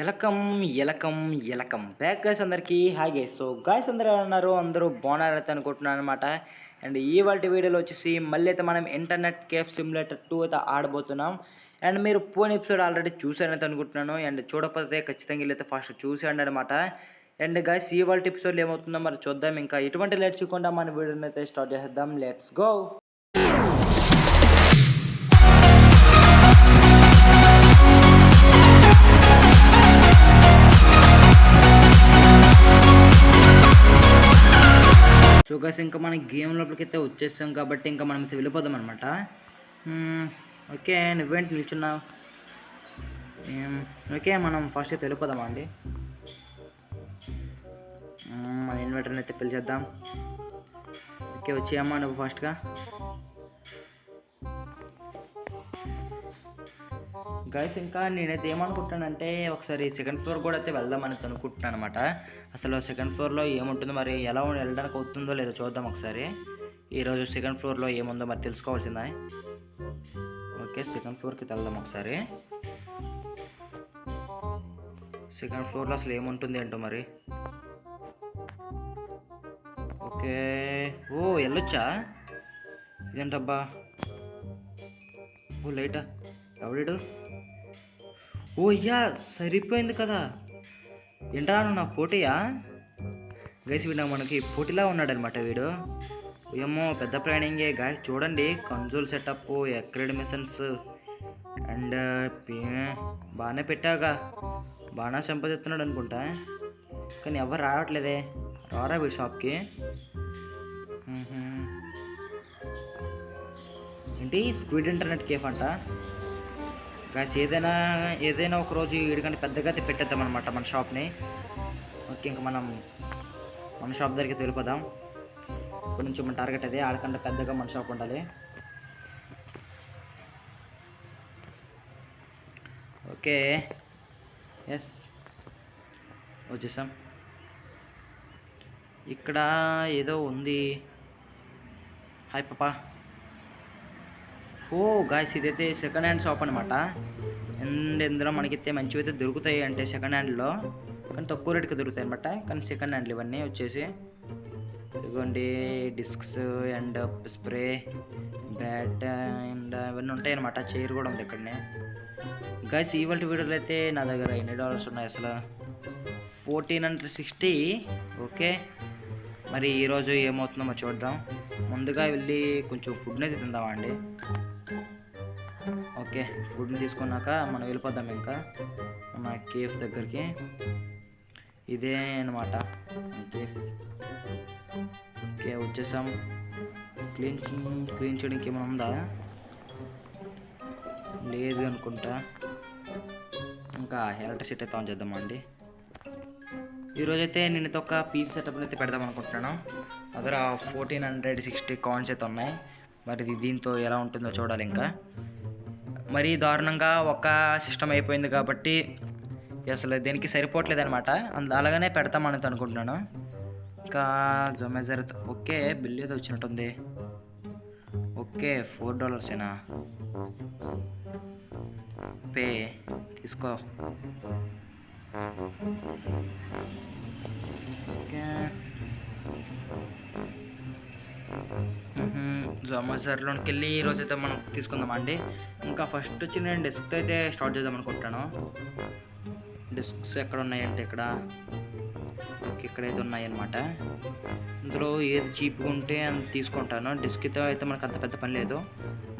ఎలకం, ఎలకం, ఎలకం back guys అందరికీ hi guys. So guys అందరూ ఎలా ఉన్నారు? అందరూ బాగున్నారైతే అనుకుంటున్నాననమాట. అండ్ ఇవాల్టి వీడియోలో వచ్చేసి మళ్ళీ అయితే మనం ఇంటర్నెట్ కేఫ్ సిమ్యులేటర్ 2 అయితే ఆడబోతున్నాం. అండ్ మీరు పోయిన ఎపిసోడ్ ఆల్రెడీ చూసారనైతే అనుకుంటున్నాను. అండ్ చూడకపోతే ఖచ్చితంగా వీళ్ళైతే ఫస్ట్ చూసేయండి అనమాట. అండ్ గైస్ ఇవాల్టి ఎపిసోడ్లో ఏమవుతుందో మరి చూద్దాం. ఇంకా ఎటువంటి లేట్ చేయకుండా మన వీడియోని అయితే స్టార్ట్ చేసేద్దాం. Let's go. సో గైస్ ఇంకా మన గేమ్ లోపలికైతే వచ్చేసాం కాబట్టి ఇంకా మనం అయితే వెళ్ళిపోదాం అనమాట. ఓకే, నువ్వేంటి నిల్చున్నావు? ఓకే, మనం ఫస్ట్ అయితే వెళ్ళిపోదామా అండి. మన ఇన్వర్టర్ని అయితే పిలిచేద్దాం. ఓకే, వచ్చేయమ్మా నువ్వు ఫాస్ట్గా. గైస్ ఇంకా నేనైతే ఏమనుకుంటానంటే ఒకసారి సెకండ్ ఫ్లోర్ కూడా అయితే వెళ్దామని అనుకుంటున్నాను అనమాట. అసలు సెకండ్ ఫ్లోర్లో ఏముంటుందో మరి ఎలా వెళ్ళడానికి అవుతుందో లేదో చూద్దాం ఒకసారి. ఈరోజు సెకండ్ ఫ్లోర్లో ఏముందో మరి తెలుసుకోవాల్సిందా. ఓకే, సెకండ్ ఫ్లోర్కి వెళ్దాం ఒకసారి. సెకండ్ ఫ్లోర్లో అసలు ఏముంటుంది ఏంటో మరి. ఓకే, ఓ వెళ్ళొచ్చా? ఇదేంటబ్బా, ఓ లైటా, ఎవడాడు? ఓ అయ్యా, సరిపోయింది కదా. ఏంటా నా పోటీయా? గైస్ వీడు మనకి పోటీలా ఉన్నాడనమాట వీడు. ఏమో పెద్ద ప్లానింగే గాయస్. చూడండి, కన్సోల్ సెటప్, ఎక్రెడ్ మిషన్స్ అండ్ బాగానే పెట్టాగా. బాగా సంపాదిస్తున్నాడు అనుకుంటా. కానీ ఎవరు రావట్లేదే. రారా వీడి షాప్కి. ఏంటి స్క్విడ్ ఇంటర్నెట్ కేఫ్ అంట. గాయస్ ఏదైనా ఒక రోజు వీడికంటే పెద్దగా అయితే పెట్టేద్దాం అనమాట మన షాప్ని. ఓకే, ఇంకా మనం మన షాప్ దగ్గరికి వెళ్ళిపోదాం. ఇక్కడి నుంచి మన టార్గెట్ అదే, ఆడకంటే పెద్దగా మన షాప్ ఉండాలి. ఓకే, ఎస్ వచ్చేసాం. ఇక్కడ ఏదో ఉంది. హాయ్ పాపా. ఓ గాయస్, ఇదైతే సెకండ్ హ్యాండ్ షాప్ అనమాట. అండ్ ఇందులో మనకైతే మంచివి అయితే దొరుకుతాయి. అంటే సెకండ్ హ్యాండ్లో కానీ తక్కువ రేటుకి దొరుకుతాయి అనమాట. కానీ సెకండ్ హ్యాండ్లు ఇవన్నీ వచ్చేసి ఇదిగోండి, discs and spray, bat and ఇవన్నీ ఉంటాయి అనమాట. చైర్ కూడా ఉంది ఇక్కడనే. గాయస్ ఇవాళ వీడియోలో అయితే నా దగ్గర ఎన్ని డాలర్స్ ఉన్నాయి అసలు? 1460. ఓకే, మరి ఈరోజు ఏమవుతుందో మరి చూద్దాం. ముందుగా వెళ్ళి కొంచెం ఫుడ్ని అయితే తిందామా అండి. ఓకే, ఫుడ్ని తీసుకున్నాక మనం వెళ్ళిపోదాం ఇంకా మన కేఫ్ దగ్గరికి. ఇదే అనమాట కేఫ్. ఓకే, వచ్చేసాం. క్లీన్ చేయడానికి ఏమైనా ఉందా? లేదు అనుకుంటా. ఇంకా ఎలక్ట్రిసిటీ అయితే ఆన్ చేద్దామండి. ఈరోజైతే నేనైతే ఒక పీస్ సెటప్ అయితే పెడదాం అనుకుంటున్నాను. దగ్గర 1460 కాయిన్స్ అయితే ఉన్నాయి. మరి దీంతో ఎలా ఉంటుందో చూడాలి. ఇంకా మరీ దారుణంగా ఒక సిస్టమ్ అయిపోయింది కాబట్టి అసలు దేనికి సరిపోవట్లేదు అనమాట. అలాగనే పెడతామని అనుకుంటున్నాను. ఇంకా జొమాజర్. ఓకే, బిల్ ఏదో వచ్చినట్టుంది. ఓకే, $4 పే తీసుకో. ఓకే, జొమాటోలోకి వెళ్ళి ఈరోజు అయితే మనం తీసుకుందాం అండి. ఇంకా ఫస్ట్ వచ్చి నేను డెస్క్ అయితే స్టార్ట్ చేద్దాం అనుకుంటాను. డెస్క్స్ ఎక్కడ ఉన్నాయంటే ఇక్కడ, ఓకే ఇక్కడైతే ఉన్నాయన్నమాట. ఇందులో ఏది చీప్గా ఉంటే అంత తీసుకుంటాను. డెస్క్తో అయితే మనకు అంత పెద్ద పని లేదు.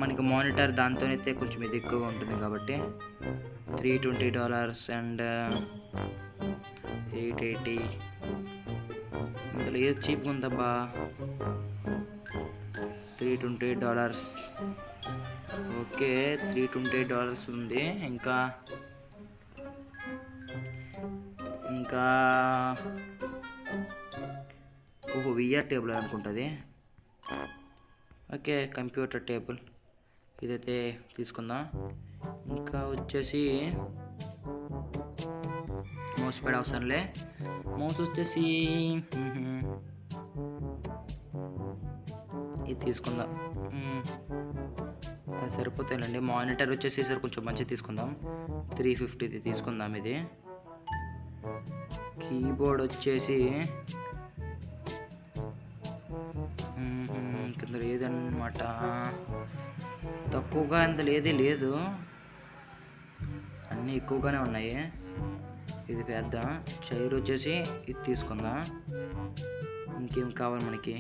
మనకి మానిటర్ దాంతోనైతే కొంచెం ఇది ఎక్కువగా ఉంటుంది కాబట్టి $320 అండ్ 880. ఇందులో ఏది చీప్గా ఉందబ్బా? $320. ఓకే, $320 ఉంది. ఇంకా ఓహో, విఆర్ టేబుల్ అనుకుంటుంది. ఓకే, కంప్యూటర్ టేబుల్ ఇదైతే తీసుకుందాం. ఇంకా వచ్చేసి మౌస్ ప్యాడ్ అవసరంలే. మౌస్ వచ్చేసి ఇది తీసుకుందాం. అది సరిపోతాయండి. మానిటర్ వచ్చేసి కొంచెం మంచిది తీసుకుందాం. 350 తీసుకుందాం. ఇది కీబోర్డ్ వచ్చేసి కింద లేదన్నమాట, తక్కువగా ఇంత లేదు, అన్నీ ఎక్కువగానే ఉన్నాయి. ఇది పెద్ద చైర్ వచ్చేసి ఇది తీసుకుందాం. ఇంకేం కావాలి మనకి?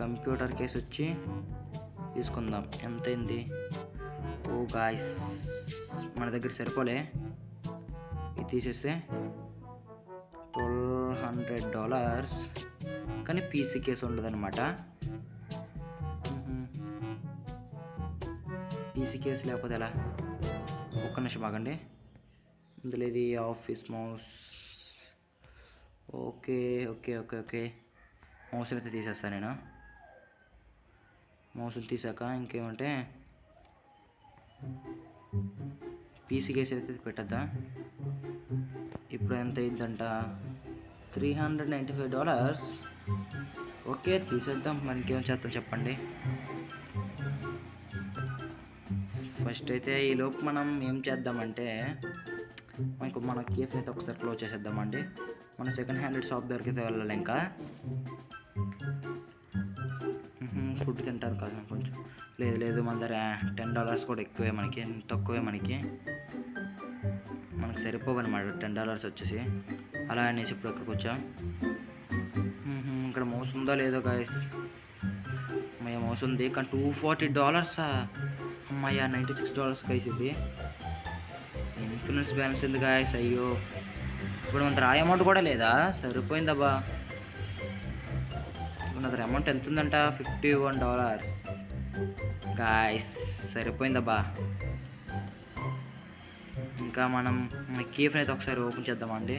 కంప్యూటర్ కేసు వచ్చి తీసుకుందాం. ఎంత అయింది? ఓ గాయ్స్, మన దగ్గర సరిపోలే. ఇది తీసేస్తే $1,200, కానీ పీసీ కేసు ఉండదన్నమాట. పీసీ కేసు లేకపోతే ఎలా? ఒక్క నిమిషం ఆగండి. ఇందులో ఇది office mouse. Okay okay okay okay మౌస్ని అయితే తీసేస్తాను నేను. మౌస్ని తీసాక ఇంకేమంటే పీసీ కేసు అయితే పెట్టద్దాం. ఇప్పుడు ఎంత అయిందంట? $395. ఓకే తీసేద్దాం. మనకి ఏం చేద్దాం చెప్పండి. ఫస్ట్ అయితే ఈలోపు మనం ఏం చేద్దామంటే మన కేఫ్ని అయితే ఒకసారి క్లోజ్ చేసేద్దామండి. మన సెకండ్ హ్యాండ్ షాప్ దగ్గరికి అయితే వెళ్ళాలి. ఇంకా ఫుడ్ తింటారు కదా కొంచెం. లేదు మన దగ్గర $10 కూడా ఎక్కువే, మనకి తక్కువే. మనకి సరిపోవన్నమాట $10 వచ్చేసి. అలా అనేసి ఇప్పుడు అక్కడికి వచ్చాం. ఇక్కడ మౌస్ ఉందో లేదో గాయస్. అమ్మయ్య మౌస్ ఉంది, కానీ $240. అమ్మయ్య $96 గైస్. ఇది ఇన్ఫ్లుయెన్స్ బ్యాలెన్స్ ఉంది గాయస్. అయ్యో, ఇప్పుడు మన దగ్గర అమౌంట్ కూడా లేదా? సరిపోయిందబ్బా. మన దగ్గర అమౌంట్ ఎంత ఉందంట? $51 గాయస్. సరిపోయిందబ్బా. ఇంకా మనం మన కేఫ్ని అయితే ఒకసారి ఓపెన్ చేద్దామండి.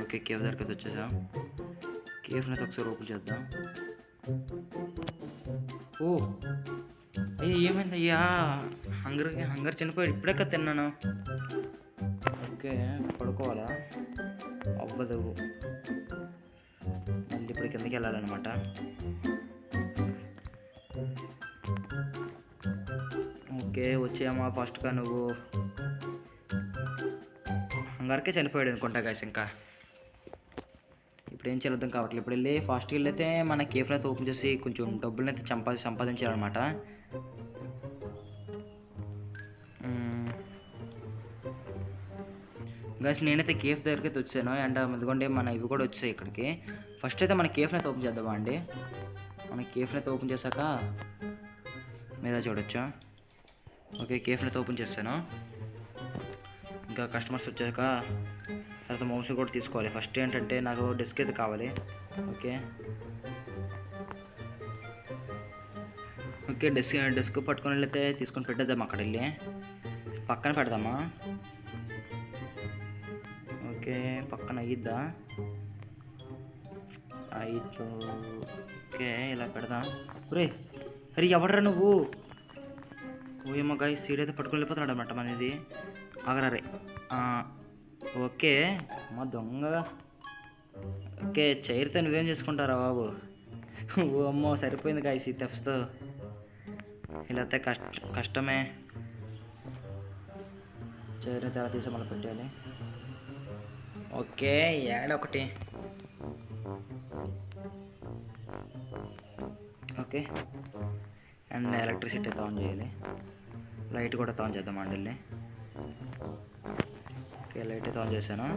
ఓకే కేఫ్ దగ్గరికి వచ్చేసాం. కేఫ్ని అయితే ఒకసారి ఓపెన్ చేద్దాం. ఓ అయ్యా, ఏమైంది అయ్యా? హంగర్ చనిపోయాడు. ఇప్పుడే కదా తిన్నాను. ఓకే పడుకోవాలా? అవ్వదు. మళ్ళీ ఇప్పుడు కిందకి వెళ్ళాలన్నమాట. ఓకే వచ్చామా ఫస్ట్గా. నువ్వు హంగర్కే చనిపోయాడు అనుకుంటా గాయస్. ఇంకా ఇప్పుడు ఏం చేద్దాం కావట్లేదు. ఇప్పుడు వెళ్ళి ఫాస్ట్కి వెళ్ళైతే మన కేఫ్ని అయితే ఓపెన్ చేసి కొంచెం డబ్బులను అయితే సంపాదించాలన్నమాట. గాయస్ నేనైతే కేఫ్ దగ్గరికి అయితే వచ్చాను. అండ్ ఎందుకంటే మన ఇవి కూడా వచ్చాయి ఇక్కడికి. ఫస్ట్ అయితే మన కేఫ్ని అయితే ఓపెన్ చేద్దామా అండి. మన కేఫ్ని అయితే ఓపెన్ చేశాక మీద చూడొచ్చా. ఓకే కేఫ్ని అయితే ఓపెన్ చేస్తాను. ఇంకా కస్టమర్స్ వచ్చాక తర్వాత మౌస్ కూడా తీసుకోవాలి. ఫస్ట్ ఏంటంటే నాకు డెస్క్ అయితే కావాలి. ఓకే డెస్క్ పట్టుకొని వెళ్ళితే తీసుకొని పెట్టేద్దాం. అక్కడ వెళ్ళి పక్కన పెడదామా? ఓకే పక్కన అయ్యిద్దా? అయిద్దు. ఓకే ఇలా పెడదాం. అరే ఎవడరా నువ్వు? ఓయమ్మ గాయస్, సీడ్ అయితే పట్టుకొని వెళ్ళిపోతున్నాడు అన్నమాట మనది. ఆగరారే. ఓకే మా దొంగ. ఓకే చైర్తో నువ్వేం చేసుకుంటారా బాబు? ఓ అమ్మో సరిపోయింది గాయస్ ఈ తెఫ్స్తో. ఇలా అయితే కష్టమే. చైర్ అయితే ఎలా తీసి మళ్ళీ పెట్టాలి. ఓకే యాడ్ ఒకటి. ఓకే అండ్ ఎలక్ట్రిసిటీ అయితే ఆన్ చేయాలి. లైట్ కూడా ఆన్ చేద్దాం అండి. ఓకే లైట్ అయితే ఆన్ చేశాను.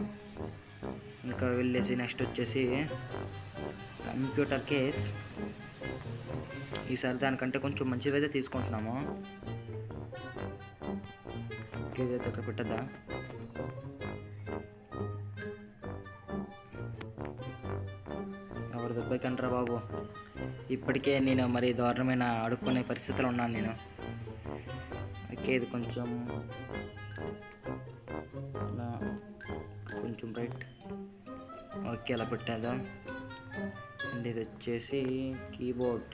ఇంకా వెళ్ళేసి నెక్స్ట్ వచ్చేసి కంప్యూటర్ కేస్. ఈసారి దానికంటే కొంచెం మంచిది అయితే తీసుకుంటున్నాము. కేజ్ అయితే అక్కడ పెట్టద్దా? ఎవరు దెబ్బకి అంటారా బాబు? ఇప్పటికే నేను మరి దారుణమైన అడుక్కునే పరిస్థితిలో ఉన్నాను నేను. ఓకే ఇది కొంచెం రైట్. ఓకే అలా పెట్టేద్దాం. అండ్ ఇది వచ్చేసి కీబోర్డ్.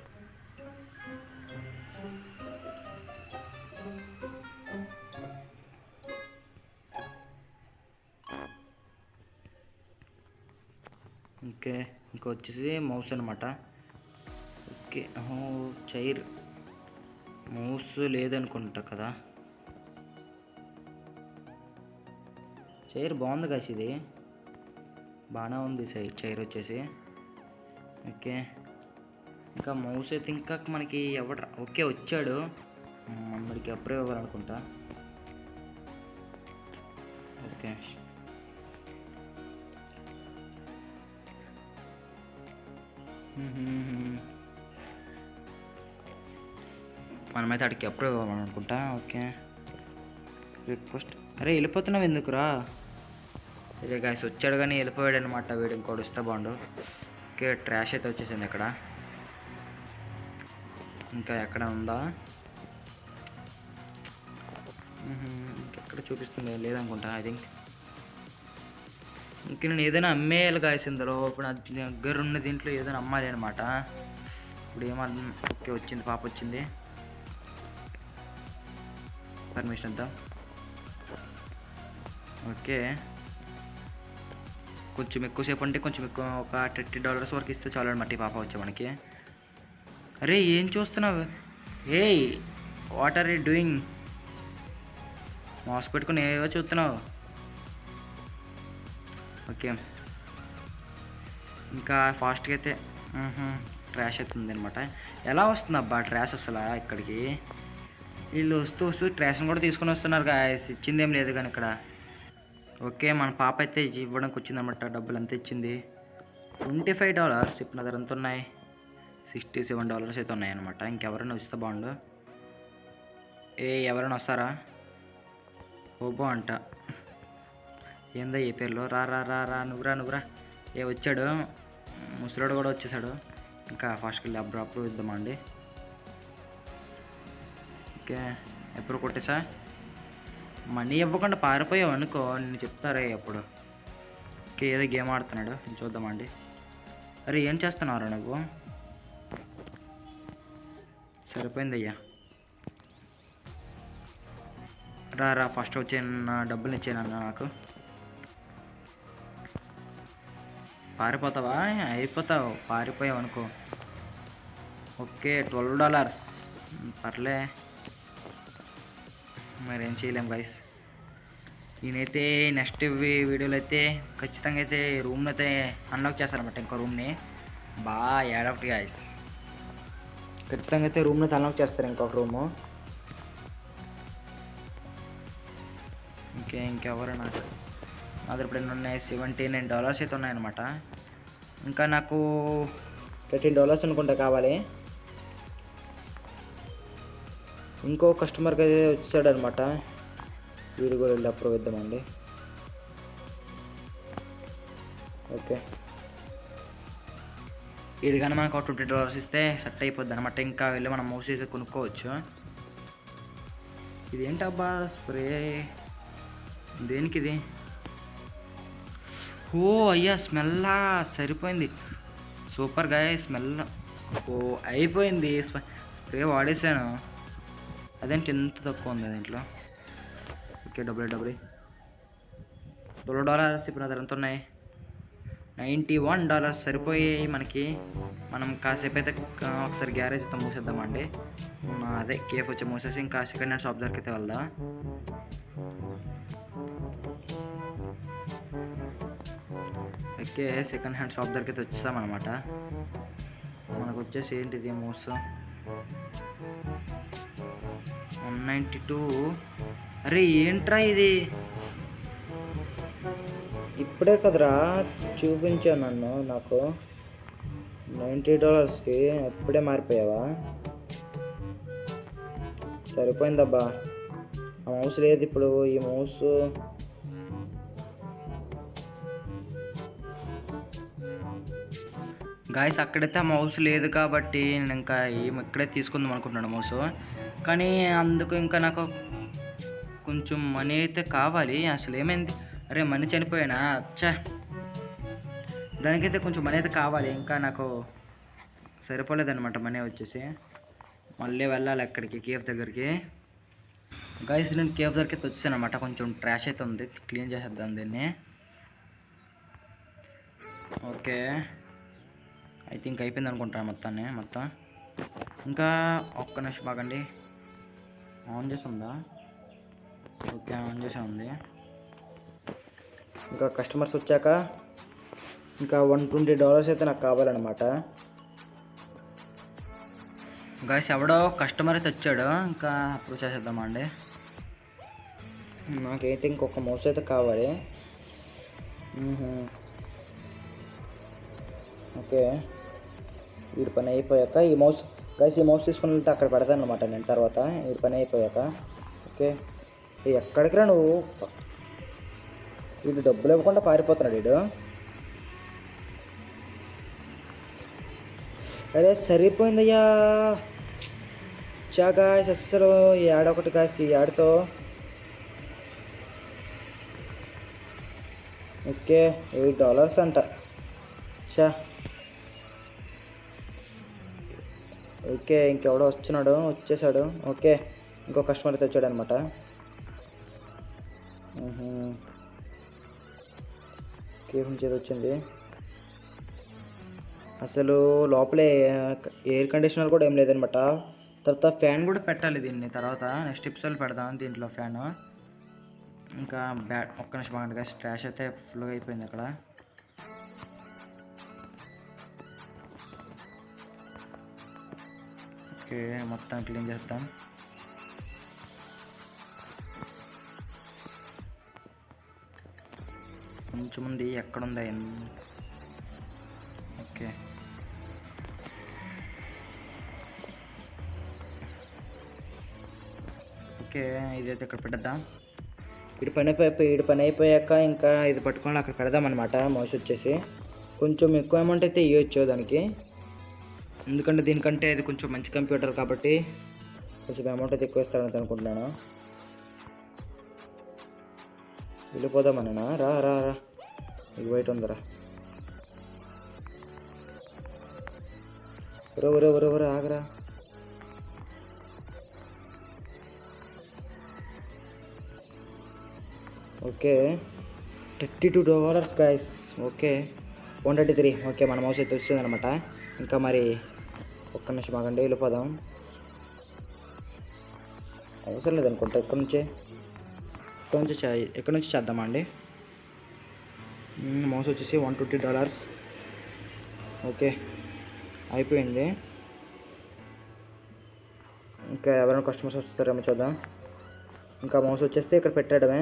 ఓకే ఇంకా వచ్చేసి మౌస్ అనమాట. ఓకే చైర్ మౌస్ లేదనుకుంటా కదా. చైర్ బాగుంది గైస్, ఇది బాగానే ఉంది చైర్ వచ్చేసి. ఓకే, ఇంకా మౌస్ అయితే ఇంకా మనకి ఎవడు ఓకే వచ్చాడు, మనకి అప్రూవ్ అవ్వాలనుకుంటా. ఓకే, మనమైతే అడిగి అప్రూవ్ అవ్వాలనుకుంటా. Okay, request. అరే వెళ్ళిపోతున్నావు ఎందుకురా? ఇదే గాయస్ వచ్చాడు కానీ వెళ్ళిపోయాడు అనమాట. వీడు ఇంకోటి వస్తే బాగుండు. ఓకే, ట్రాష్ అయితే వచ్చేసింది ఇక్కడ. ఇంకా ఎక్కడ ఉందా? ఇంకెక్కడ చూపిస్తుంది? లేదనుకుంటా ఐ థింక్. ఇంక నేను ఏదైనా అమ్మేయాలి గాయస్ ఇందులో. ఇప్పుడు నా దగ్గర ఉన్న దీంట్లో ఏదైనా అమ్మాలి అనమాట. ఇప్పుడు ఓకే వచ్చింది, పాప వచ్చింది. పర్మిషన్ ఇద్దాం. ఓకే, కొంచెం ఎక్కువసేపు అంటే కొంచెం ఎక్కువ, ఒక $30 వరకు ఇస్తే చాలు అనమాట ఈ పాప వచ్చే మనకి. అరే ఏం చూస్తున్నావు? ఏయ్ what are you doing? Mask పెట్టుకుని ఏవో చూస్తున్నావు? ఓకే, ఇంకా ఫాస్ట్గా అయితే ట్రాష్ అవుతుంది అనమాట. ఎలా వస్తుంది అబ్బా ట్రాష్ అసలు ఇక్కడికి? వీళ్ళు వస్తూ వస్తూ ట్రాష్ని కూడా తీసుకొని వస్తున్నారు గాయస్. ఇచ్చిందేం లేదు కానీ ఇక్కడ. ఓకే, మన పాప అయితే ఇవ్వడానికి వచ్చిందనమాట. డబ్బులు ఎంత ఇచ్చింది? $25. ఇప్పుడు నా దగ్గర ఎంత ఉన్నాయి? $67 అయితే ఉన్నాయన్నమాట. ఇంకెవరైనా వస్తే బాగుండు. ఎవరైనా వస్తారా? ఓబో అంట. ఏందా ఏ పేర్లో? రా రా రా రా నువ్వురా. వచ్చాడు ముసలాడు కూడా వచ్చేసాడు. ఇంకా ఫాస్ట్కి వెళ్ళి అప్రూవ్ ఇద్దామా అండి. ఓకే, ఎప్పుడు కొట్టేసా? మనీ ఇవ్వకుండా పారిపోయావు అనుకో, నేను చెప్తారే అప్పుడు. ఓకే, ఏదో గేమ్ ఆడుతున్నాడు, చూద్దామండి. అరే ఏం చేస్తున్నారా నువ్వు? సరిపోయింది అయ్యా. రా ఫస్ట్ వచ్చేయన్న, డబ్బులు ఇచ్చేయనన్న నాకు. పారిపోతావా? అయిపోతావు, పారిపోయావు అనుకో. ఓకే, $12. పర్లే, మరేం చేయలేం గైస్. నేనైతే నెక్స్ట్ వీడియోలో అయితే ఖచ్చితంగా అయితే రూమ్ని అయితే అన్లాక్ చేస్తారన్నమాట. ఇంకో రూమ్ని ఏడొకటి గైస్, ఖచ్చితంగా అయితే రూమ్ని అయితే అన్లాక్ చేస్తారు, ఇంకొక రూము. ఇంకెవరు నాకు ఇప్పుడు ఎన్ని ఉన్నాయి? $79 అయితే ఉన్నాయన్నమాట. ఇంకా నాకు $13 అనుకుంటా కావాలి. ఇంకో కస్టమర్కి అయితే వచ్చాడు అనమాట. వీడు కూడా వెళ్ళి అప్రూవ్ ఇద్దామండి. ఓకే, ఇది కానీ మనకు $20 ఇస్తే సెట్ అయిపోద్ది అనమాట. ఇంకా వెళ్ళి మనం మౌస్ అయితే కొనుక్కోవచ్చు. ఇది ఏంటబ్బా స్ప్రే? దేనికి ఇది? ఓ అయ్యా, స్మెల్ సరిపోయింది. సూపర్ గాయ స్మెల్. అయిపోయింది. స్ప్రే వాడేసాను, అదేంటి ఎంత తక్కువ ఉంది దీంట్లో. ఓకే, $12 ఇప్పుడు నా దగ్గర ఎంత ఉన్నాయి? $91 సరిపోయాయి మనకి. మనం కాసేపు అయితే ఒకసారి గ్యారేజ్ అయితే మూసేద్దామండి. అదే కేఫ్ వచ్చి మూసేసి ఇంకా సెకండ్ హ్యాండ్ షాప్ దగ్గరికి అయితే వెళ్దాం. ఓకే, సెకండ్ హ్యాండ్ షాప్ దగ్గరికి అయితే వచ్చేసామన్నమాట. మనకు వచ్చేసి ఏంటిది మోస్ 192. అరే ఏంట్రా ఇది? ఇప్పుడే కదరా చూపించాను నన్ను, నాకు $90కి అప్పుడే మారిపోయావా? సరిపోయిందబ్బా. ఆ మౌస్ లేదు ఇప్పుడు. ఈ మౌస్ గాయస్ అక్కడైతే ఆ మౌస్ లేదు కాబట్టి నేను ఇంకా ఇక్కడే తీసుకుందాం అనుకుంటున్నాను మౌస్. కానీ అందుకు ఇంకా నాకు కొంచెం మనీ అయితే కావాలి. అసలు ఏమైంది? అరే మనీ చనిపోయానా? అచ్చా, దానికైతే కొంచెం మనీ అయితే కావాలి. ఇంకా నాకు సరిపోలేదన్నమాట మనీ వచ్చేసి. మళ్ళీ వెళ్ళాలి అక్కడికి, కేఫ్ దగ్గరికి. గాయస్ నేను కేఫ్ దగ్గరికి అయితే వచ్చాను అనమాట. కొంచెం ట్రాష్ అయితే ఉంది, క్లీన్ చేసేద్దాం దీన్ని. ఓకే, ఐ థింక్ అయిపోయింది అనుకుంటాను మొత్తం. ఇంకా ఒక్క నిమిషం బాగండి. ఆన్ చేసి ఉందా? ఓకే, ఆన్ చేసి ఉంది. ఇంకా కస్టమర్స్ వచ్చాక ఇంకా $120 అయితే నాకు కావాలన్నమాట. గాయస్ ఎవడో కస్టమర్ అయితే వచ్చాడు, ఇంకా అప్రూవ్ చేసేద్దామండి. నాకైతే ఇంకొక మౌస్ అయితే కావాలి. ఓకే, వీడి పని అయిపోయాక ఈ మౌస్ తీసుకుని వెళ్తే అక్కడ పెడతాను అనమాట నేను తర్వాత, వీడి పని అయిపోయాక. ఓకే, ఎక్కడికి రా నువ్వు? వీడు డబ్బులు ఇవ్వకుండా పారిపోతున్నాడు వీడు. అరే సరిపోయిందయ్యా చా గాయస్, అస్సలు ఈ యాడ్ ఒకటి గాయస్, ఈ యాడ్తో. ఓకే, $8 అంట. చా ఓకే, ఇంకెవడో వచ్చేసాడు. ఓకే, ఇంకో కస్టమర్ అయితే వచ్చాడు అనమాట. కేఫ్ నుంచి వచ్చింది. అసలు లోపలే ఎయిర్ కండిషనర్ కూడా ఏం లేదనమాట. తర్వాత ఫ్యాన్ కూడా పెట్టాలి దీన్ని, తర్వాత నెక్స్ట్ ఎపిసోడ్ పెడదాం దీంట్లో ఫ్యాను. ఇంకా ఒక్క నిమిషం బాగుంటుంది. స్ట్రాష్ అయితే ఫుల్గా అయిపోయింది అక్కడ. ఓకే, మొత్తం క్లీన్ చేద్దాం. కొంచెం ఉంది, ఎక్కడుందా? ఓకే, ఓకే, ఇదైతే ఇక్కడ పెట్టేద్దాం. వీడి పని అయిపోయాక ఇంకా ఇది పట్టుకొని అక్కడ పెడదాం అనమాట. మౌస్ వచ్చేసి కొంచెం ఎక్కువ అమౌంట్ అయితే ఇవ్వచ్చు దానికి, ఎందుకంటే దీనికంటే ఇది కొంచెం మంచి కంప్యూటర్ కాబట్టి కొంచెం అమౌంట్ అయితే ఎక్కువ ఇస్తారని అనుకుంటున్నాను. వెళ్ళిపోదామన్నా? రా రా రా, ఇది బయట ఉందరా. ఎవరు ఆగరా. Okay, $32 guys. ఓకే, 133. ఓకే, మన మౌస్ అయితే వచ్చింది అనమాట. ఇంకా మరి ఒక్క నిమిషం ఆగండి, వెళ్ళిపోదాం. అవసరం లేదనుకుంటా, ఎక్కడి నుంచి చేద్దామా అండి. మౌస్ వచ్చేసి $120. ఓకే, అయిపోయింది. ఇంకా ఎవరైనా కస్టమర్స్ వస్తారేమో చూద్దాం. ఇంకా మౌస్ వచ్చేస్తే ఇక్కడ పెట్టడమే.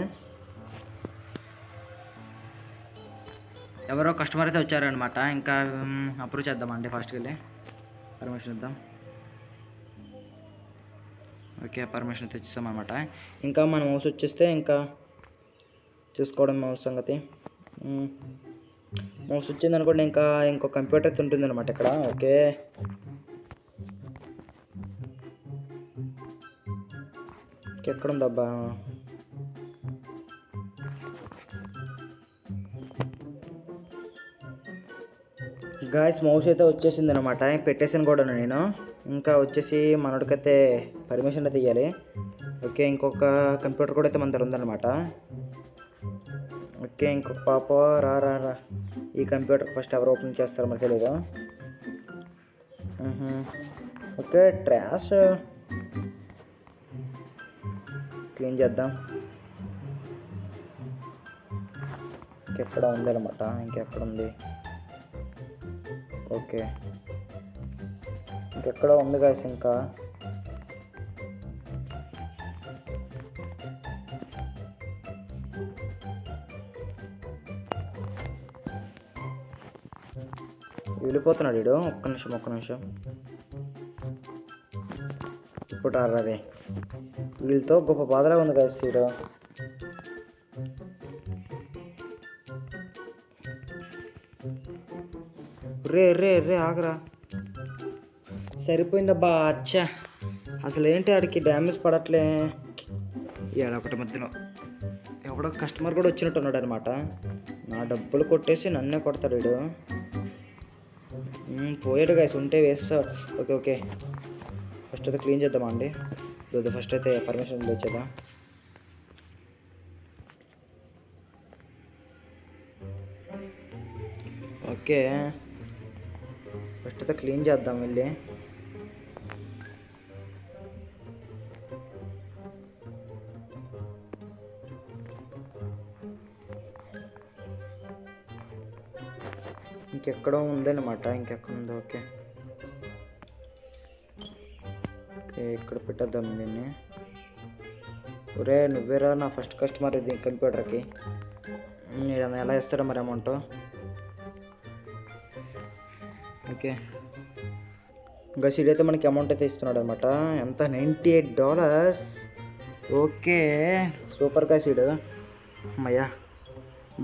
ఎవరో కస్టమర్ అయితే వచ్చారనమాట. ఇంకా అప్రూవ్ చేద్దామండి ఫస్ట్కి వెళ్ళి, పర్మిషన్ ఇద్దాం. ఓకే, పర్మిషన్ తెచ్చిస్తాం అనమాట. ఇంకా మన మౌస్ వచ్చేస్తే ఇంకా చూసుకోవడం మౌస్ సంగతి. మౌస్ వచ్చింది అనుకోండి, ఇంకా ఇంకో కంప్యూటర్ అయితే ఉంటుంది అనమాట ఇక్కడ. ఓకే, ఎక్కడుందబ్బా? గాయస్ మౌస్ అయితే వచ్చేసింది అనమాట, పెట్టేసాను కూడా నేను. ఇంకా వచ్చేసి మనోడికైతే పర్మిషన్ అయితే ఇవ్వాలి. ఓకే, ఇంకొక కంప్యూటర్ కూడా అయితే మన దగ్గర ఉందన్నమాట. ఓకే, ఇంకొక పాప రా. ఈ కంప్యూటర్ ఫస్ట్ ఎవరు ఓపెన్ చేస్తారో మరి తెలియదు. ఓకే, ట్రాష్ క్లీన్ చేద్దాం. ఇంకెక్కడ ఉంది అనమాట, ఇంకెక్కడ ఉంది? ఓకే, ఇంకెక్కడ ఉంది గాయస్. ఇంకా వెళ్ళిపోతున్నాడు వీడు. ఒక్క నిమిషం ఇప్పుడు రే. వీళ్ళతో గొప్ప బాధలా ఉంది గాయస్ వీడు. రే ఆగరా. సరిపోయిందబ్బా. అచ్చా, అసలు ఏంటి ఆడికి డ్యామేజ్ పడట్లే. ఒకటి మధ్యలో ఎవడో కస్టమర్ కూడా వచ్చినట్టున్నాడు అనమాట. నా డబ్బులు కొట్టేసి నన్నే కొడతాడు వీడు. పోయాడు గాయస్, ఉంటే వేస్తాడు. ఓకే, ఫస్ట్ అయితే క్లీన్ చేద్దామా అండి. ఫస్ట్ అయితే పర్మిషన్ వచ్చేద్దాం. ఓకే, ఫస్ట్ అయితే క్లీన్ చేద్దాం వెళ్ళి. ఇంకెక్కడో ఉందన్నమాట. ఇంకెక్కడ ఉందో? ఓకే ఓకే, ఇక్కడ పెట్టేద్దాం దీన్ని. ఒరే నువ్వేరా నా ఫస్ట్ కస్టమర్ ఇది కంప్యూటర్కి. ఎలా ఇస్తాడో మరి అమౌంట్? ఓకే ఇంకా సీడ్ అయితే మనకి అమౌంట్ అయితే ఇస్తున్నాడు అనమాట. ఎంత? $98. ఓకే సూపర్గా సీడ్. అమ్మయ్యా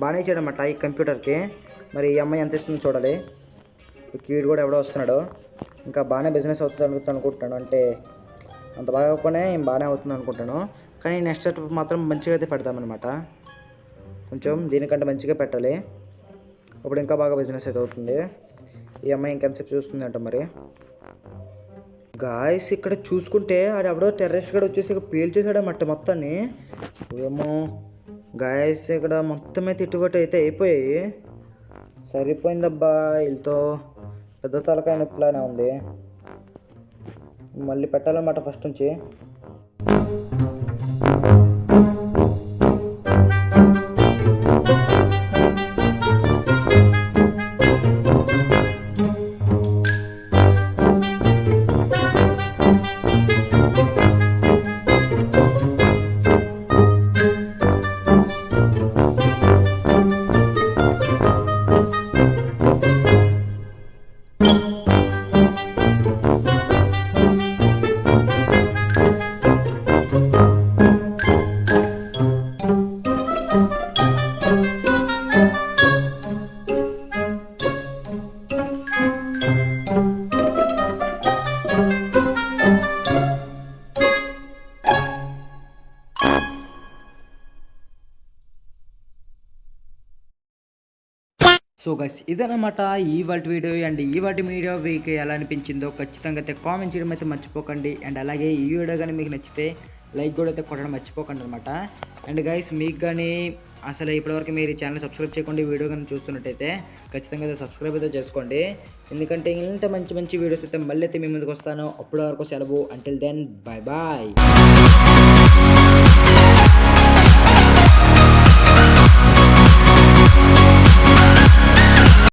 బాగానే ఇచ్చాడనమాట ఈ కంప్యూటర్కి. మరి ఈ అమ్మాయి ఎంత ఇస్తుందో చూడాలి. కీడు కూడా ఎవడో వస్తున్నాడు. ఇంకా బాగానే బిజినెస్ అవుతుంది అనుకుంటున్నాను. అంటే అంత బాగా అవ్వకపోయినా ఏం బాగానే అవుతుంది అనుకుంటాను. కానీ నెక్స్ట్ స్టెప్ మాత్రం మంచిగా అయితే పెడదామన్నమాట. కొంచెం దీనికంటే మంచిగా పెట్టాలి. అప్పుడు ఇంకా బాగా బిజినెస్ అయితే అవుతుంది. ఈ అమ్మాయి ఇంకెంతసేపు చూస్తుంది అంట మరి. గాయస్ ఇక్కడ చూసుకుంటే అది ఎవడో టెర్రరిస్ట్ కూడా వచ్చేసి పేల్చేసాడన్నమాట మొత్తాన్ని. ఏమో గాయస్ ఇక్కడ మొత్తం అయితే ఇటువటు అయితే అయిపోయాయి. సరిపోయిందబ్బా, వీళ్ళతో పెద్ద తలకాయ నొప్పిలానే ఉంది. మళ్ళీ పెట్టాలన్నమాట ఫస్ట్ నుంచి. సో గైస్ ఇదన్నమాట ఇవాల్టి వీడియో. అండ్ ఇవాల్టి వీడియో మీకు ఎలా అనిపించిందో ఖచ్చితంగా అయితే కామెంట్ చేయడం అయితే మర్చిపోకండి. అండ్ అలాగే ఈ వీడియో కానీ మీకు నచ్చితే లైక్ కూడా అయితే కొట్టడం మర్చిపోకండి అనమాట. అండ్ గైస్ మీకు కానీ అసలు ఇప్పటివరకు మీరు ఈ ఛానల్ సబ్స్క్రైబ్ చేయకుండా వీడియో కానీ చూస్తున్నట్టయితే ఖచ్చితంగా అయితే సబ్స్క్రైబ్ అయితే చేసుకోండి. ఎందుకంటే ఇంత మంచి మంచి వీడియోస్ అయితే మళ్ళీ అయితే మీ ముందుకు వస్తాను. అప్పటి వరకు సెలవు. Until then bye bye.